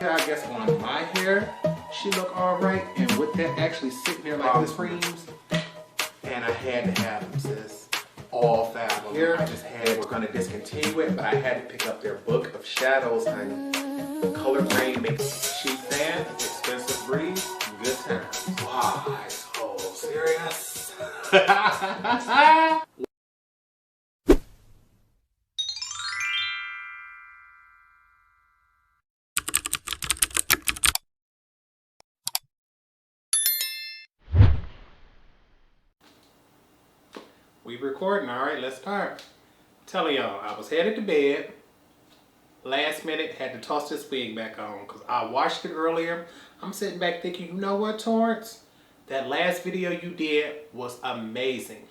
I guess on my hair, she looked alright, and with that actually sitting there like this creams, and I had to have them, sis. All 5 of them. Here, I just had, we're gonna discontinue it, but I had to pick up their book of shadows, honey. Color grade makes cheap fan, expensive breeze, good times. Wow, so serious. We recording, all right, let's start. Telling y'all, I was headed to bed. Last minute, had to toss this wig back on because I watched it earlier. I'm sitting back thinking, you know what, Torrence? That last video you did was amazing.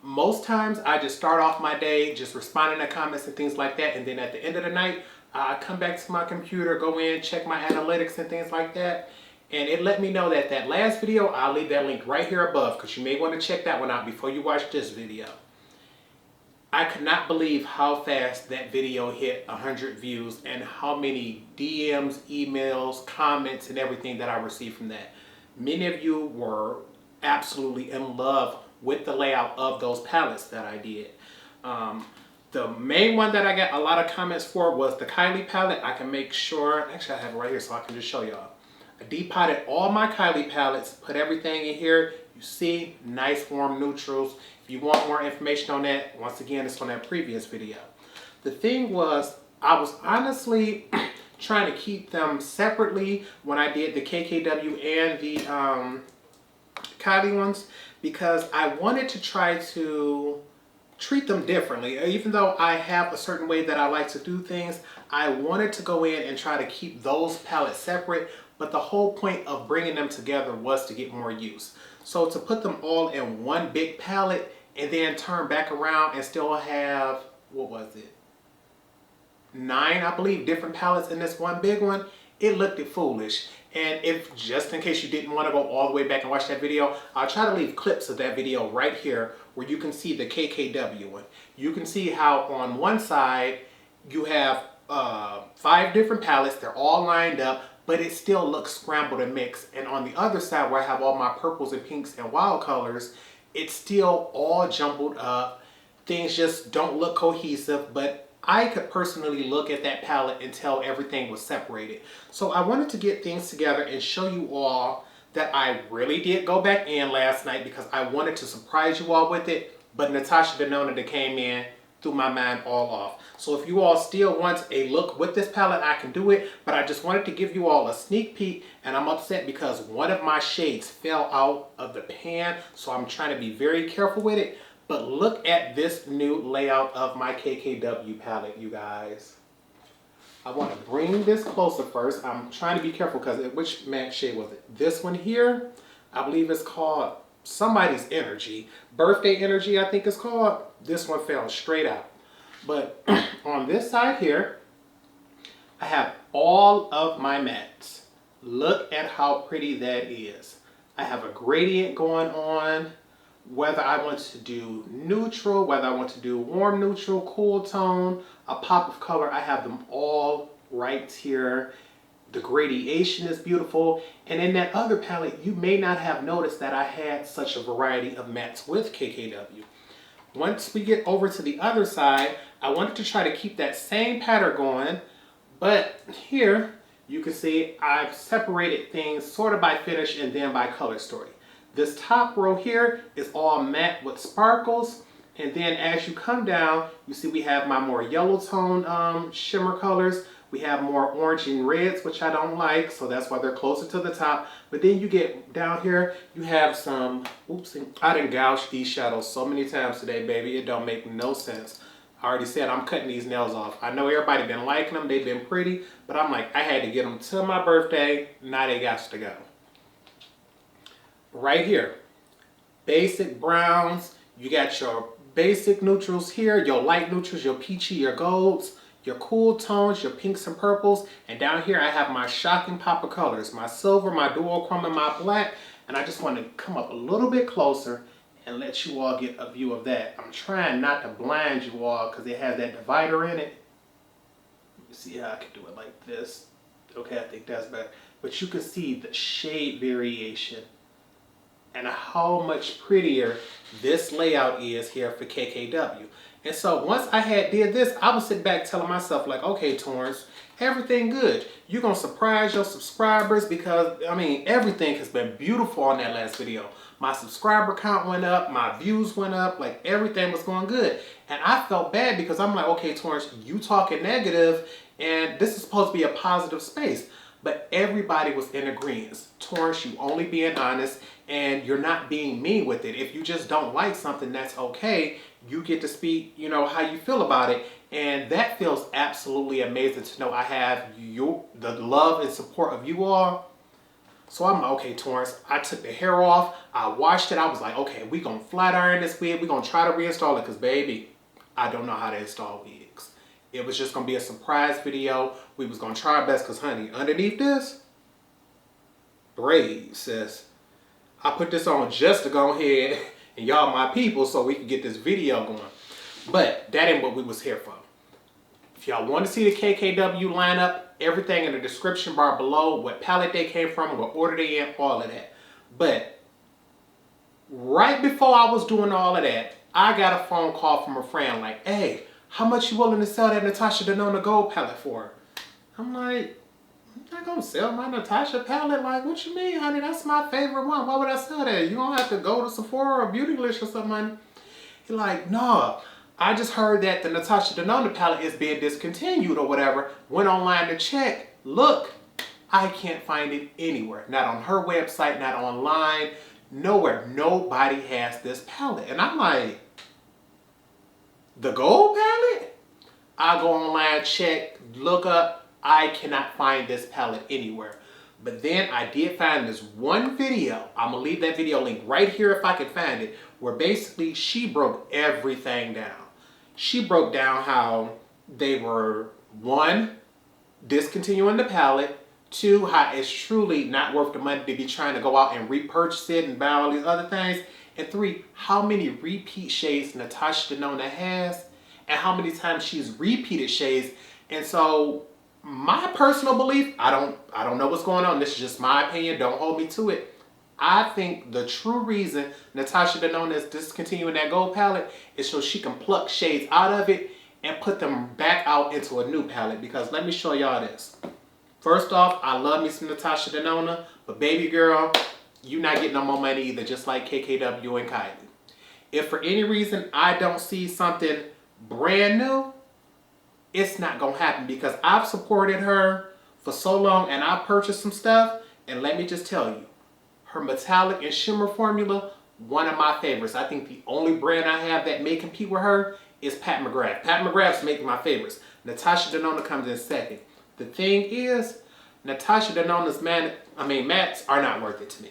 Most times I just start off my day just responding to comments and things like that, and then at the end of the night, I come back to my computer, go in, check my analytics and things like that. And it let me know that that last video, I'll leave that link right here above because you may want to check that one out before you watch this video. I could not believe how fast that video hit 100 views and how many DMs, emails, comments, and everything that I received from that. Many of you were absolutely in love with the layout of those palettes that I did. The main one that I got a lot of comments for was the Kylie palette. I can make sure, actually I have it right here so I can just show y'all. I depotted all my Kylie palettes, put everything in here. You see, nice warm neutrals. If you want more information on that, once again, it's on that previous video. The thing was, I was honestly trying to keep them separately when I did the KKW and the Kylie ones, because I wanted to try to treat them differently. Even though I have a certain way that I like to do things, I wanted to go in and try to keep those palettes separate, but the whole point of bringing them together was to get more use. So to put them all in one big palette and then turn back around and still have, what was it? 9, I believe, different palettes in this one big one, it looked foolish. And if, just in case you didn't want to go all the way back and watch that video, I'll try to leave clips of that video right here where you can see the KKW one. You can see how on one side you have 5 different palettes, they're all lined up, but it still looks scrambled and mixed. And on the other side where I have all my purples and pinks and wild colors, it's still all jumbled up. Things just don't look cohesive, but I could personally look at that palette and tell everything was separated. So I wanted to get things together and show you all that I really did go back in last night because I wanted to surprise you all with it, but Natasha Denona that came in threw my mind all off. So if you all still want a look with this palette, I can do it, but I just wanted to give you all a sneak peek, and I'm upset because one of my shades fell out of the pan, so I'm trying to be very careful with it. But look at this new layout of my KKW palette, you guys. I want to bring this closer first. I'm trying to be careful because which matte shade was it? This one here, I believe it's called somebody's energy. Birthday energy, I think it's called. This one fell straight out. But on this side here, I have all of my mattes. Look at how pretty that is. I have a gradient going on. Whether I want to do neutral, whether I want to do warm neutral, cool tone, a pop of color, I have them all right here. The gradation is beautiful. And in that other palette, you may not have noticed that I had such a variety of mattes with KKW. Once we get over to the other side, I wanted to try to keep that same pattern going, but here you can see I've separated things sort of by finish and then by color story. This top row here is all matte with sparkles, and then as you come down, you see we have my more yellow tone shimmer colors. We have more orange and reds, which I don't like, so that's why they're closer to the top. But then you get down here, you have some, oopsie, I done gouged these shadows so many times today, baby. It don't make no sense. I already said I'm cutting these nails off. I know everybody been liking them, they've been pretty, but I'm like, I had to get them to my birthday, now they got to go. Right here, basic browns, you got your basic neutrals here, your light neutrals, your peachy, your golds, your cool tones, your pinks and purples, and down here I have my shocking pop of colors, my silver, my duochrome, and my black, and I just want to come up a little bit closer and let you all get a view of that. I'm trying not to blind you all because it has that divider in it. Let me see how I can do it like this. Okay, I think that's better. But you can see the shade variation and how much prettier this layout is here for KKW. And so once I did this, I was sitting back telling myself like, okay, Torrence, everything good. You're going to surprise your subscribers because, I mean, everything has been beautiful on that last video. My subscriber count went up, my views went up, like everything was going good. And I felt bad because I'm like, okay, Torrence, you talking negative and this is supposed to be a positive space. But everybody was in agreement. Torrence, you only being honest and you're not being mean with it. If you just don't like something, that's okay. You get to speak, you know, how you feel about it. And that feels absolutely amazing to know I have the love and support of you all. So I'm like, okay, Torrence, I took the hair off. I washed it. I was like, okay, we going to flat iron this wig. We're going to try to reinstall it because, baby, I don't know how to install wigs. It was just going to be a surprise video. We was going to try our best because, honey, underneath this, braids, sis. I put this on just to go ahead and y'all my people so we can get this video going. But that ain't what we was here for. If y'all want to see the KKW lineup, everything in the description bar below, what palette they came from, what order they in, all of that. But right before I was doing all of that, I got a phone call from a friend like, hey, how much you willing to sell that Natasha Denona gold palette for? I'm like, I'm not going to sell my Natasha palette. Like, what you mean, honey? That's my favorite one. Why would I sell that? You don't have to go to Sephora or Beautylish or something. He's like, no, I just heard that the Natasha Denona palette is being discontinued or whatever. Went online to check. Look, I can't find it anywhere. Not on her website, not online, nowhere. Nobody has this palette. And I'm like, the gold palette? I go online, check, look up. I cannot find this palette anywhere. But then I did find this one video. I'm going to leave that video link right here if I can find it. Where basically she broke everything down. She broke down how they were, 1, discontinuing the palette. 2, how it's truly not worth the money to be trying to go out and repurchase it and buy all these other things. And 3, how many repeat shades Natasha Denona has and how many times she's repeated shades. And so my personal belief, I don't know what's going on. This is just my opinion. Don't hold me to it. I think the true reason Natasha Denona is discontinuing that gold palette is so she can pluck shades out of it and put them back out into a new palette. Because let me show y'all this. First off, I love me some Natasha Denona, but baby girl, you not getting no more money either, just like KKW and Kylie. If for any reason I don't see something brand new, it's not going to happen because I've supported her for so long and I purchased some stuff. And let me just tell you, her metallic and shimmer formula, one of my favorites. I think the only brand I have that may compete with her is Pat McGrath. Pat McGrath's making my favorites. Natasha Denona comes in second. The thing is, Natasha Denona's mattes are not worth it to me.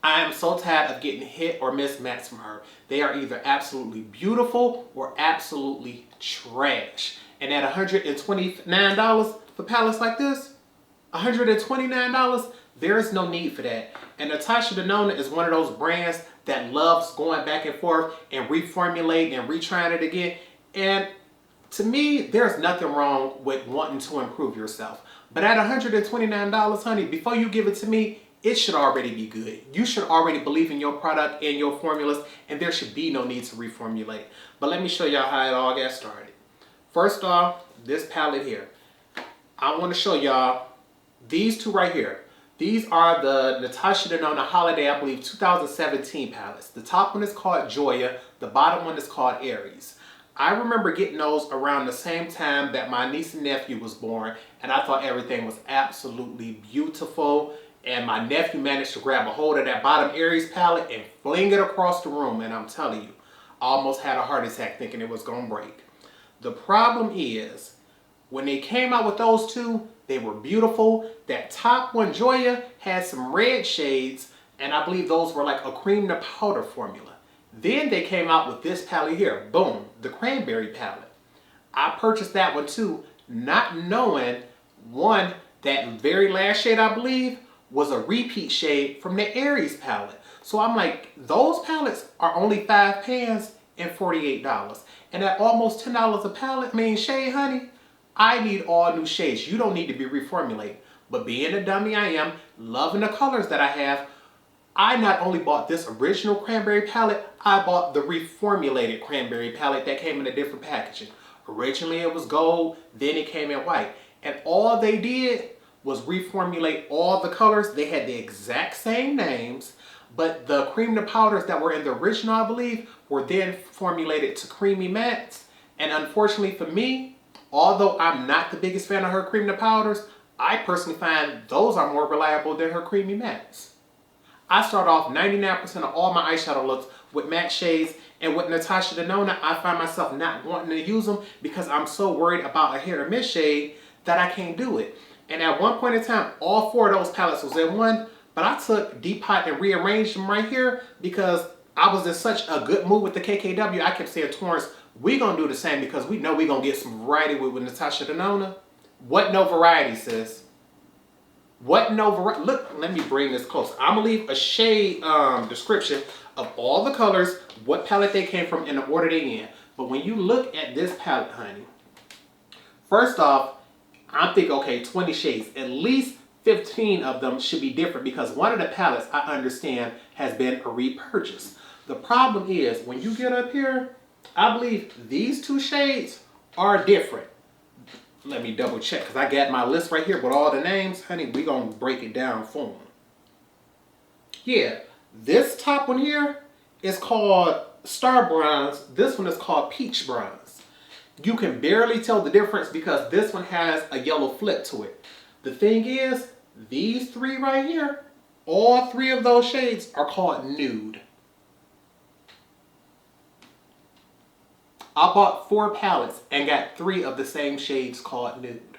I am so tired of getting hit or miss mattes from her. They are either absolutely beautiful or absolutely trash. And at $129 for palettes like this, $129, there is no need for that. And Natasha Denona is one of those brands that loves going back and forth and reformulating and retrying it again. And to me, there's nothing wrong with wanting to improve yourself. But at $129, honey, before you give it to me, it should already be good. You should already believe in your product and your formulas, and there should be no need to reformulate. But let me show y'all how it all got started. First off, this palette here. I want to show y'all these two right here. These are the Natasha Denona Holiday, I believe, 2017 palettes. The top one is called Joya. The bottom one is called Aries. I remember getting those around the same time that my niece and nephew was born, and I thought everything was absolutely beautiful. And my nephew managed to grab a hold of that bottom Aries palette and fling it across the room. And I'm telling you, I almost had a heart attack thinking it was going to break. The problem is, when they came out with those two, they were beautiful. That top one, Joya, had some red shades, and I believe those were like a cream to powder formula. Then they came out with this palette here, boom, the Cranberry Palette. I purchased that one too, not knowing, one, that very last shade I believe was a repeat shade from the Aries palette. So I'm like, those palettes are only 5 pans and $48. And at almost $10 a palette, shade, honey, I need all new shades. You don't need to be reformulated. But being a dummy I am, loving the colors that I have, I not only bought this original Cranberry Palette, I bought the reformulated Cranberry Palette that came in a different packaging. Originally it was gold, then it came in white. And all they did was reformulate all the colors. They had the exact same names, but the cream to powders that were in the original, I believe, were then formulated to creamy mattes. And unfortunately for me, although I'm not the biggest fan of her cream to powders, I personally find those are more reliable than her creamy mattes. I start off 99% of all my eyeshadow looks with matte shades, and with Natasha Denona, I find myself not wanting to use them because I'm so worried about a hit or miss shade that I can't do it. And at one point in time, all 4 of those palettes was in one, but I took Depot and rearranged them right here because I was in such a good mood with the KKW. I kept saying, Torrence, we gonna do the same because we know we gonna get some variety with Natasha Denona. What no variety, sis? What no variety? Look, let me bring this close. I'm gonna leave a shade description of all the colors, what palette they came from, and the order they in. But when you look at this palette, honey, first off, I'm thinking, okay, 20 shades. At least 15 of them should be different because one of the palettes, I understand, has been a repurchase. The problem is, when you get up here, I believe these 2 shades are different. Let me double check because I got my list right here with all the names. Honey, we're going to break it down for them. Yeah, this top one here is called Star Bronze. This one is called Peach Bronze. You can barely tell the difference because this one has a yellow flip to it. The thing is, these 3 right here, all 3 of those shades are called Nude. I bought 4 palettes and got 3 of the same shades called Nude.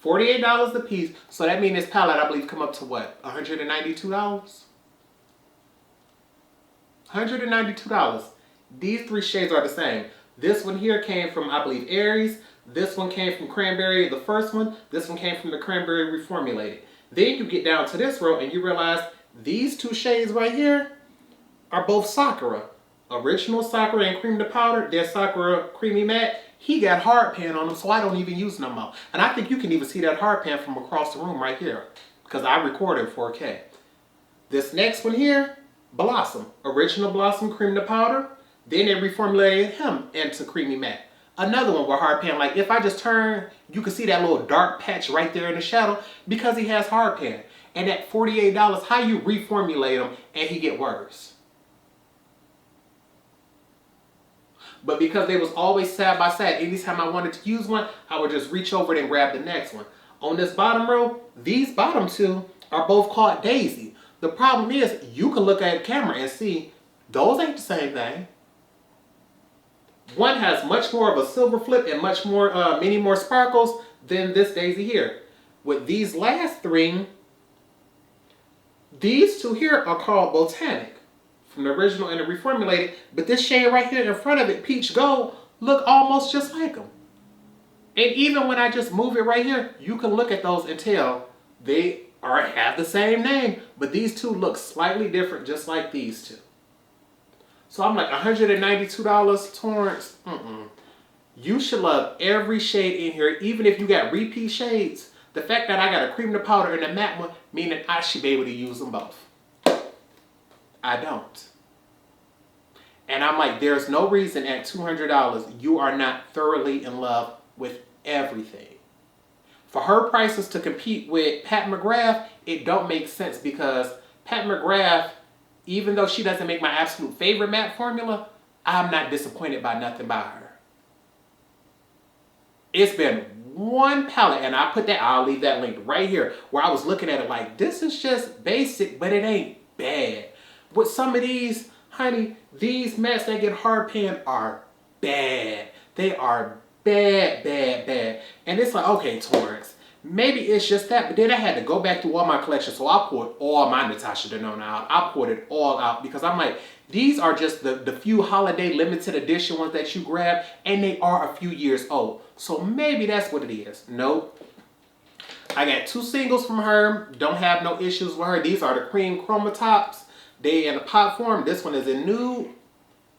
$48 a piece, so that means this palette, I believe, come up to what? $192? $192. These 3 shades are the same. This one here came from, I believe, Aries. This one came from Cranberry, the first one. This one came from the Cranberry Reformulated. Then you get down to this row and you realize these 2 shades right here are both Sakura. Original Sakura and cream to powder, then Sakura creamy matte. He got hard pan on them, so I don't even use them no more. And I think you can even see that hard pan from across the room right here because I recorded 4K. This next one here, Blossom. Original Blossom cream to powder. Then they reformulated him into creamy matte. Another one with hard pan. Like if I just turn, you can see that little dark patch right there in the shadow because he has hard pan. And at $48, how you reformulate him and he get worse? But because they was always side by side, anytime I wanted to use one, I would just reach over it and grab the next one. On this bottom row, these bottom 2 are both called Daisy. The problem is, you can look at the camera and see, those ain't the same thing. One has much more of a silver flip and much more, many more sparkles than this Daisy here. With these last 3, these 2 here are called Botanic. From the original and the reformulated, but this shade right here in front of it, Peach Gold, look almost just like them. And even when I just move it right here, you can look at those and tell they have the same name, but these 2 look slightly different, just like these 2. So I'm like, $192, Torrence. You should love every shade in here, even if you got repeat shades. The fact that I got a cream to powder and a matte one, meaning I should be able to use them both. I don't. And I'm like, there's no reason at $200 you are not thoroughly in love with everything. For her prices to compete with Pat McGrath, it don't make sense because Pat McGrath, even though she doesn't make my absolute favorite matte formula, I'm not disappointed by nothing by her. It's been one palette, and I'll leave that link right here, where I was looking at it like, this is just basic, but it ain't bad. With some of these, honey, these mattes that get hard pan are bad. They are bad, bad, bad. And it's like, okay, Torrence, maybe it's just that. But then I had to go back through all my collection. So I pulled all my Natasha Denona out. I pulled it all out because I'm like, these are just the few holiday limited edition ones that you grab. And they are a few years old. So maybe that's what it is. Nope. I got 2 singles from her. Don't have no issues with her. These are the cream chroma tops. They in a pot form. This one is in nude.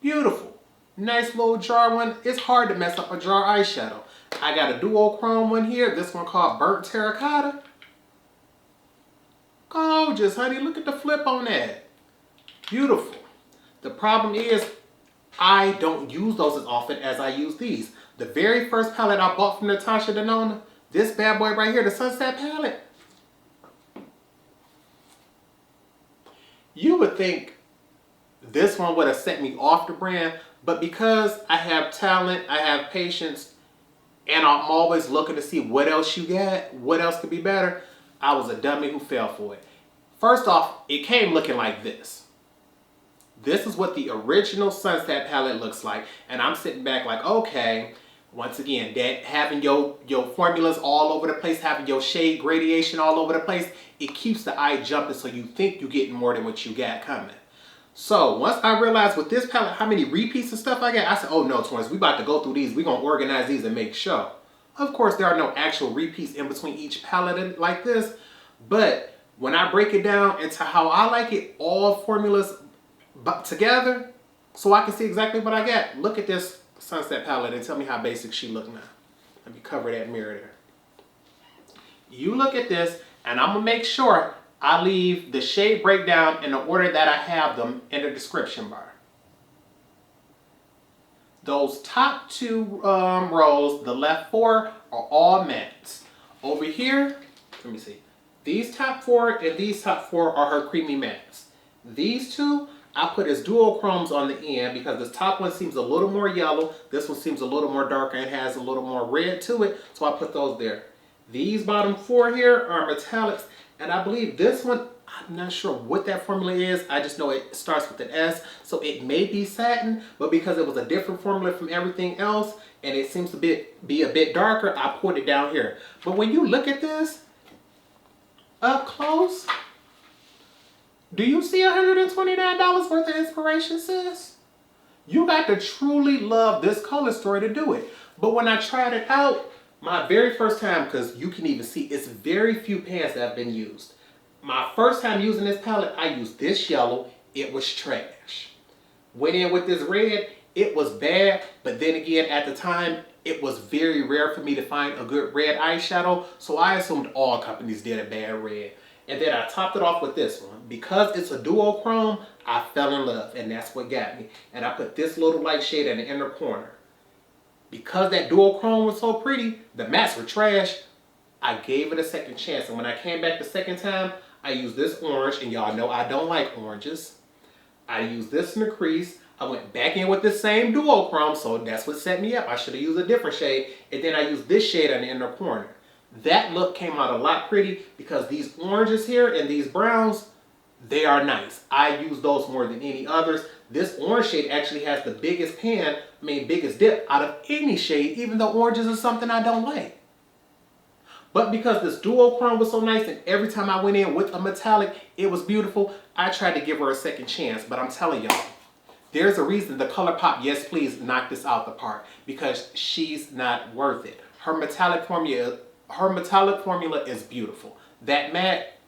Beautiful. Nice little jar one. It's hard to mess up a jar eyeshadow. I got a duochrome one here. This one called Burnt Terracotta. Gorgeous, honey. Look at the flip on that. Beautiful. The problem is I don't use those as often as I use these. The very first palette I bought from Natasha Denona, this bad boy right here, the Sunset palette. You would think this one would have set me off the brand, but because I have talent, I have patience, and I'm always looking to see what else you got, what else could be better, I was a dummy who fell for it. First off, it came looking like this. This is what the original Sunset palette looks like, and I'm sitting back like, okay, once again, that having your formulas all over the place, having your shade gradation all over the place, it keeps the eye jumping so you think you're getting more than what you got coming. So once I realized with this palette how many repeats of stuff I got, I said, oh no, Torrence, we about to go through these. We're going to organize these and make sure. Of course, there are no actual repeats in between each palette like this, but when I break it down into how I like it, all formulas together, so I can see exactly what I got. Look at this Sunset palette and tell me how basic she look now. Let me cover that mirror there. You look at this, and I'm going to make sure I leave the shade breakdown in the order that I have them in the description bar. Those top two rows, the left four, are all mattes. Over here, let me see. These top four and these top four are her creamy mattes. These two, I put as duochromes on the end because this top one seems a little more yellow. This one seems a little more darker and has a little more red to it. So I put those there. These bottom four here are metallics. And I believe this one, I'm not sure what that formula is. I just know it starts with an S. So it may be satin, but because it was a different formula from everything else and it seems to be a bit darker, I put it down here. But when you look at this up close, do you see $129 worth of inspiration, sis? You got to truly love this color story to do it. But when I tried it out, my very first time, because you can even see it's very few pans that have been used. My first time using this palette, I used this yellow. It was trash. Went in with this red. It was bad. But then again, at the time, it was very rare for me to find a good red eyeshadow. So I assumed all companies did a bad red. And then I topped it off with this one. Because it's a duochrome, I fell in love. And that's what got me. And I put this little light shade in the inner corner. Because that duochrome was so pretty, the mattes were trash, I gave it a second chance. And when I came back the second time, I used this orange. And y'all know I don't like oranges. I used this in the crease. I went back in with the same duochrome. So that's what set me up. I should have used a different shade. And then I used this shade in the inner corner. That look came out a lot pretty because these oranges here and these browns, they are nice. I use those more than any others. This orange shade actually has the biggest biggest dip out of any shade, even though oranges is something I don't like. But because this duochrome was so nice and every time I went in with a metallic, it was beautiful, I tried to give her a second chance. But I'm telling y'all, there's a reason the ColourPop Yes Please knocked this out the park because she's not worth it. Her metallic formula is beautiful. That matte,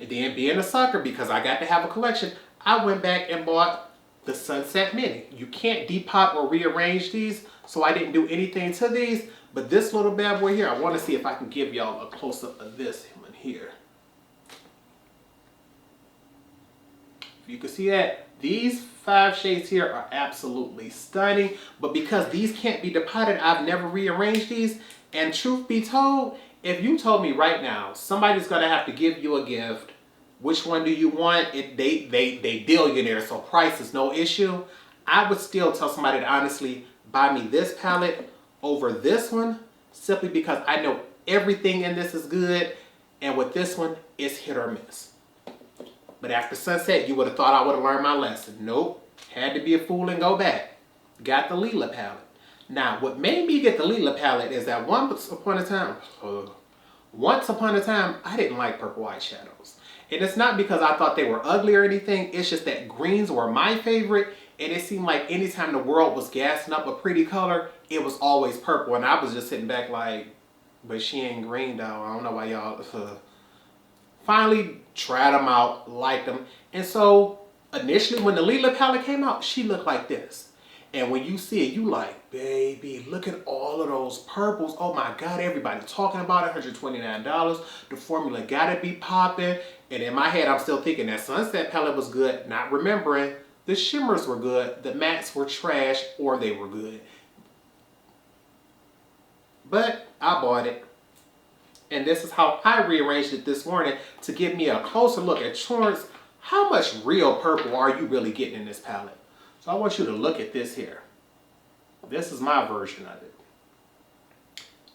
and then being a sucker because I got to have a collection, I went back and bought the Sunset Mini. You can't depot or rearrange these, so I didn't do anything to these. But this little bad boy here, I want to see if I can give y'all a close-up of this one here. If you can see that, these 5 shades here are absolutely stunning. But because these can't be depotted, I've never rearranged these. And truth be told, if you told me right now, somebody's going to have to give you a gift, which one do you want? They billionaire, so price is no issue. I would still tell somebody to honestly buy me this palette over this one, simply because I know everything in this is good, and with this one, it's hit or miss. But after Sunset, you would have thought I would have learned my lesson. Nope, had to be a fool and go back. Got the Lila palette. Now, what made me get the Lila palette is that once upon a time, I didn't like purple eyeshadows. And it's not because I thought they were ugly or anything. It's just that greens were my favorite. And it seemed like anytime the world was gassing up a pretty color, it was always purple. And I was just sitting back like, but she ain't green though. I don't know why y'all. Finally tried them out, liked them. And so initially when the Lila palette came out, she looked like this. And when you see it, you like, baby, look at all of those purples. Oh my God, everybody talking about it, $129. The formula gotta be popping. And in my head, I'm still thinking that Sunset palette was good, not remembering the shimmers were good, the mattes were trash, or they were good. But I bought it. And this is how I rearranged it this morning to give me a closer look at Torrence. How much real purple are you really getting in this palette? So I want you to look at this here. This is my version of it.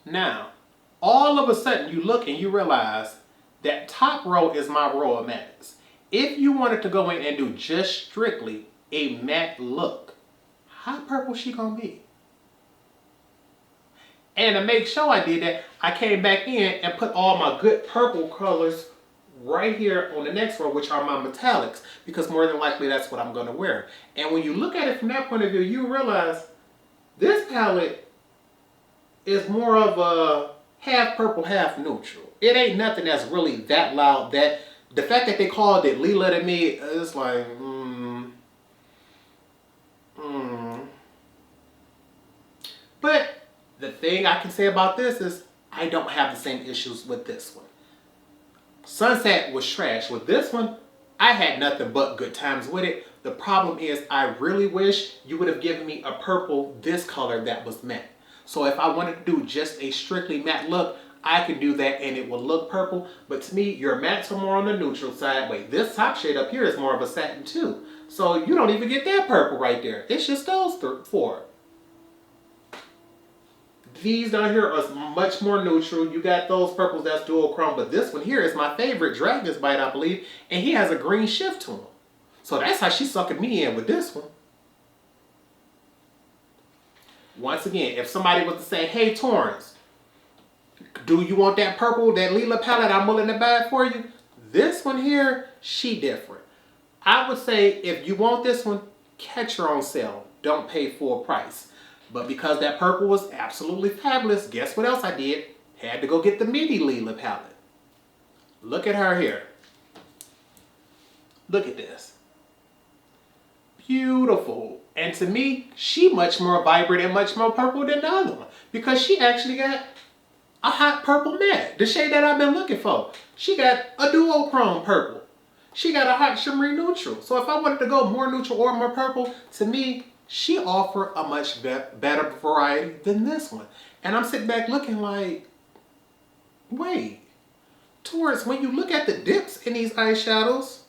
Now, all of a sudden you look and you realize that top row is my row of mattes. If you wanted to go in and do just strictly a matte look, how purple she gonna be? And to make sure I did that, I came back in and put all my good purple colors right here on the next row, which are my metallics, because more than likely that's what I'm going to wear. And when you look at it from that point of view, you realize this palette is more of a half purple, half neutral. It ain't nothing that's really that loud. That the fact that they called it Lila to me, it's like, But the thing I can say about this is I don't have the same issues with this one. Sunset was trash. With this one, I had nothing but good times with it. The problem is I really wish you would have given me a purple this color that was matte. So if I wanted to do just a strictly matte look, I could do that and it will look purple. But to me, your mattes are more on the neutral side. Wait, this top shade up here is more of a satin too. So you don't even get that purple right there. It's just those four. These down here are much more neutral. You got those purples that's dual chrome, but this one here is my favorite, Dragon's Bite, I believe, and he has a green shift to him. So that's how she's sucking me in with this one. Once again, if somebody was to say, hey Torrence, do you want that purple, that Lila palette I'm willing to buy it for you? This one here, she different. I would say if you want this one, catch her on sale. Don't pay full price. But because that purple was absolutely fabulous, guess what else I did? Had to go get the mini Lila palette. Look at her here. Look at this. Beautiful. And to me, she much more vibrant and much more purple than the other one. Because she actually got a hot purple matte. The shade that I've been looking for. She got a duo chrome purple. She got a hot shimmery neutral. So if I wanted to go more neutral or more purple, to me, she offered a much better variety than this one. And I'm sitting back looking like, wait, Torrence, when you look at the dips in these eyeshadows,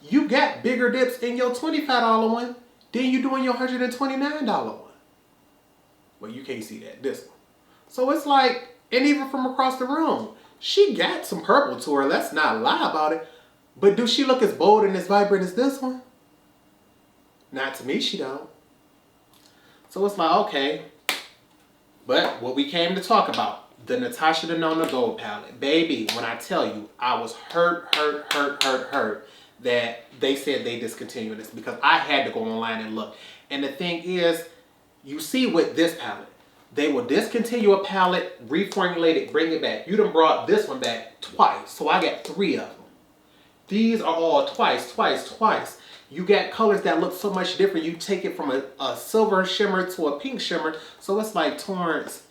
you got bigger dips in your $25 one than you do in your $129 one. Well, you can't see that, this one. So it's like, and even from across the room, she got some purple to her, let's not lie about it. But do she look as bold and as vibrant as this one? Not to me, she don't. So it's like, okay, but what we came to talk about, the Natasha Denona Gold Palette. Baby, when I tell you, I was hurt that they said they discontinued this because I had to go online and look. And the thing is, you see with this palette, they will discontinue a palette, reformulate it, bring it back. You done brought this one back twice, so I got 3 of them. These are all twice. You got colors that look so much different. You take it from a silver shimmer to a pink shimmer. So it's like, Torrence,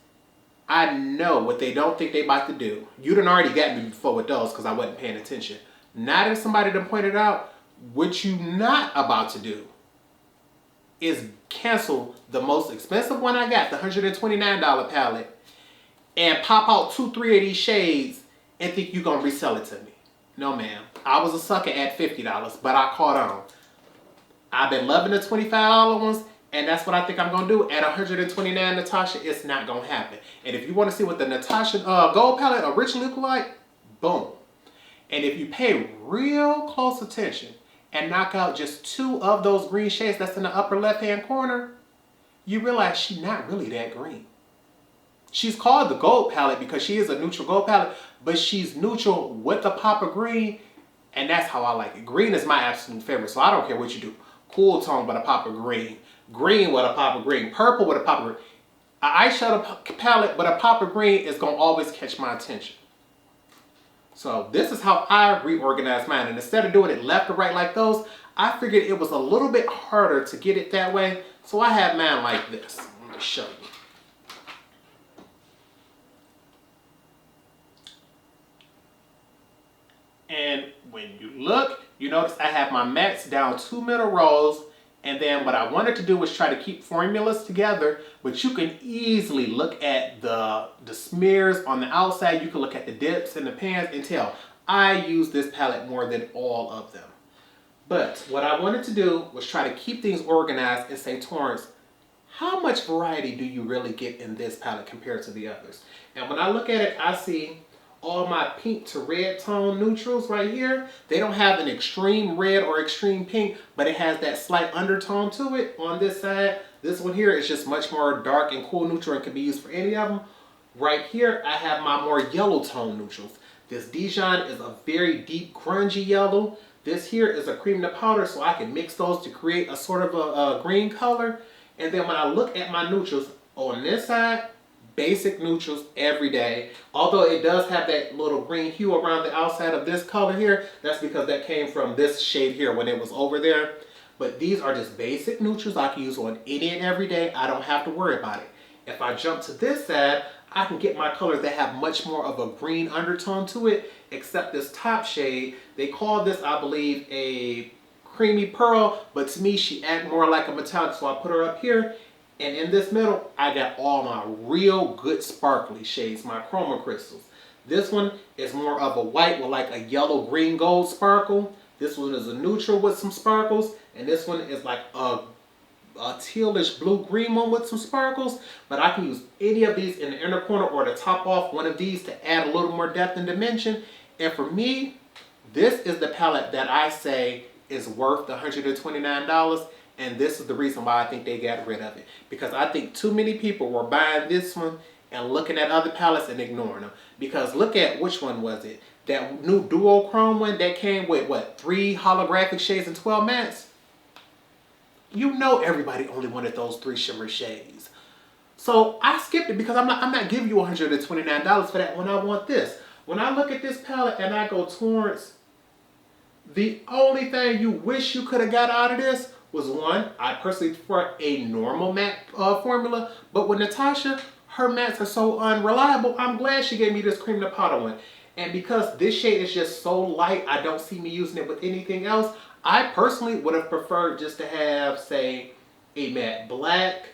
I know what they don't think they about to do. You done already got me before with those because I wasn't paying attention. Now that somebody done pointed out, what you not about to do is cancel the most expensive one I got, the $129 palette, and pop out 2, 3 of these shades and think you're going to resell it to me. No, ma'am. I was a sucker at $50, but I caught on. I've been loving the $25 ones, and that's what I think I'm going to do. At $129 Natasha, it's not going to happen. And if you want to see what the Natasha Gold Palette originally looked like, boom. And if you pay real close attention and knock out just 2 of those green shades that's in the upper left-hand corner, you realize she's not really that green. She's called the Gold Palette because she is a neutral gold palette, but she's neutral with a pop of green, and that's how I like it. Green is my absolute favorite, so I don't care what you do. Cool tone with a pop of green. Green with a pop of green. Purple with a pop of green. An eyeshadow palette with a pop of green is going to always catch my attention. So this is how I reorganize mine. And instead of doing it left or right like those, I figured it was a little bit harder to get it that way. So I have mine like this. Let me show you. And when you look, you notice I have my mattes down 2 middle rows. And then what I wanted to do was try to keep formulas together, but you can easily look at the smears on the outside. You can look at the dips and the pans and tell I use this palette more than all of them. But what I wanted to do was try to keep things organized and say, Torrence, how much variety do you really get in this palette compared to the others? And when I look at it, I see all my pink to red tone neutrals right here. They don't have an extreme red or extreme pink, but it has that slight undertone to it on this side. This one here is just much more dark and cool neutral and can be used for any of them. Right here, I have my more yellow tone neutrals. This Dijon is a very deep grungy yellow. This here is a cream to powder, so I can mix those to create a sort of a green color. And then when I look at my neutrals on this side, basic neutrals every day. Although it does have that little green hue around the outside of this color here, that's because that came from this shade here when it was over there. But these are just basic neutrals I can use on any and every day. I don't have to worry about it. If I jump to this side, I can get my colors that have much more of a green undertone to it, except this top shade. They call this, I believe, a creamy pearl, but to me she acts more like a metallic, so I put her up here. And in this middle, I got all my real good sparkly shades, my chroma crystals. This one is more of a white with like a yellow, green, gold sparkle. This one is a neutral with some sparkles. And this one is like a tealish blue-green one with some sparkles. But I can use any of these in the inner corner or to top off one of these to add a little more depth and dimension. And for me, this is the palette that I say is worth the $129. And this is the reason why I think they got rid of it. Because I think too many people were buying this one and looking at other palettes and ignoring them. Because look at, which one was it? That new duochrome one that came with, what, 3 holographic shades and 12 mattes? You know everybody only wanted those 3 shimmer shades. So I skipped it because I'm not giving you $129 for that when I want this. When I look at this palette and I go, Torrence, the only thing you wish you could have got out of this was one, I personally prefer a normal matte formula, but with Natasha, her mattes are so unreliable, I'm glad she gave me this cream to powder one. And because this shade is just so light, I don't see me using it with anything else. I personally would have preferred just to have, say, a matte black,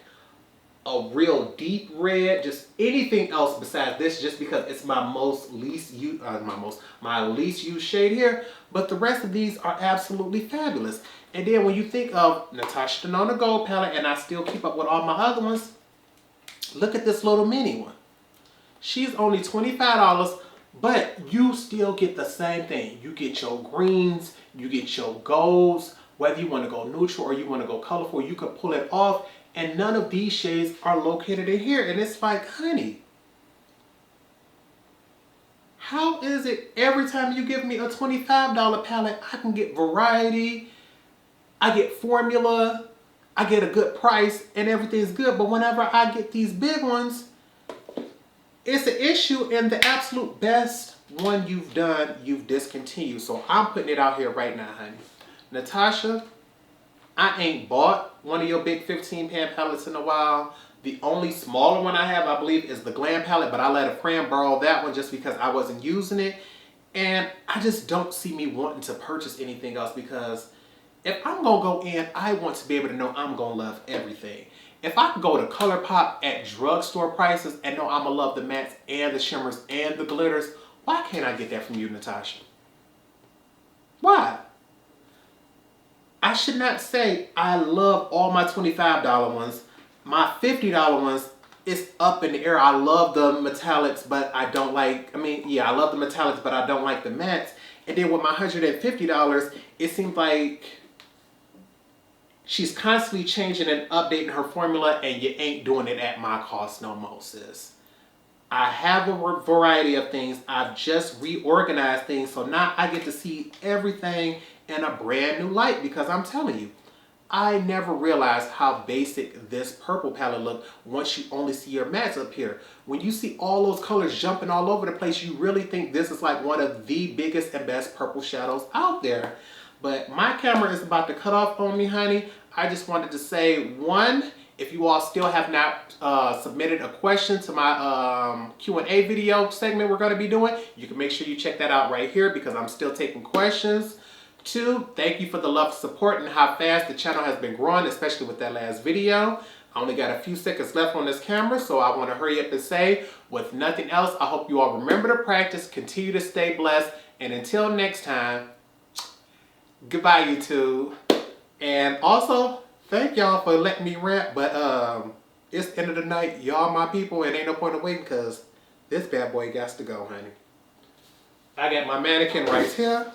a real deep red, just anything else besides this, just because it's my least used shade here. But the rest of these are absolutely fabulous. And then when you think of Natasha Denona Gold palette, and I still keep up with all my other ones, look at this little mini one. She's only $25, but you still get the same thing. You get your greens, you get your golds, whether you want to go neutral or you want to go colorful, you can pull it off. And none of these shades are located in here. And it's like, honey, how is it every time you give me a $25 palette, I can get variety, I get formula, I get a good price, and everything's good. But whenever I get these big ones, it's an issue, and the absolute best one you've done, you've discontinued. So I'm putting it out here right now, honey. Natasha, I ain't bought one of your big 15 pan palettes in a while. The only smaller one I have, I believe, is the Glam palette, but I let a friend borrow that one just because I wasn't using it. And I just don't see me wanting to purchase anything else, because if I'm going to go in, I want to be able to know I'm going to love everything. If I could go to ColourPop at drugstore prices and know I'm going to love the mattes and the shimmers and the glitters, why can't I get that from you, Natasha? Why? I should not say I love all my $25 ones. My $50 ones, it's up in the air. I love the metallics, but I don't like, I love the metallics, but I don't like the mattes. And then with my $150, it seems like she's constantly changing and updating her formula, and you ain't doing it at my cost no more, sis. I have a variety of things. I've just reorganized things, so now I get to see everything in a brand new light, because I'm telling you, I never realized how basic this purple palette looked once you only see your mattes up here. When you see all those colors jumping all over the place, you really think this is like one of the biggest and best purple shadows out there. But my camera is about to cut off on me, honey. I just wanted to say, one, if you all still have not submitted a question to my Q&A video segment we're going to be doing, you can make sure you check that out right here because I'm still taking questions. Two, thank you for the love, support, and how fast the channel has been growing, especially with that last video. I only got a few seconds left on this camera, so I want to hurry up and say, with nothing else, I hope you all remember to practice, continue to stay blessed, and until next time, goodbye, YouTube. And also, thank y'all for letting me rant, but it's the end of the night. Y'all my people, and ain't no point in waiting because this bad boy got to go, honey. I got my mannequin right here.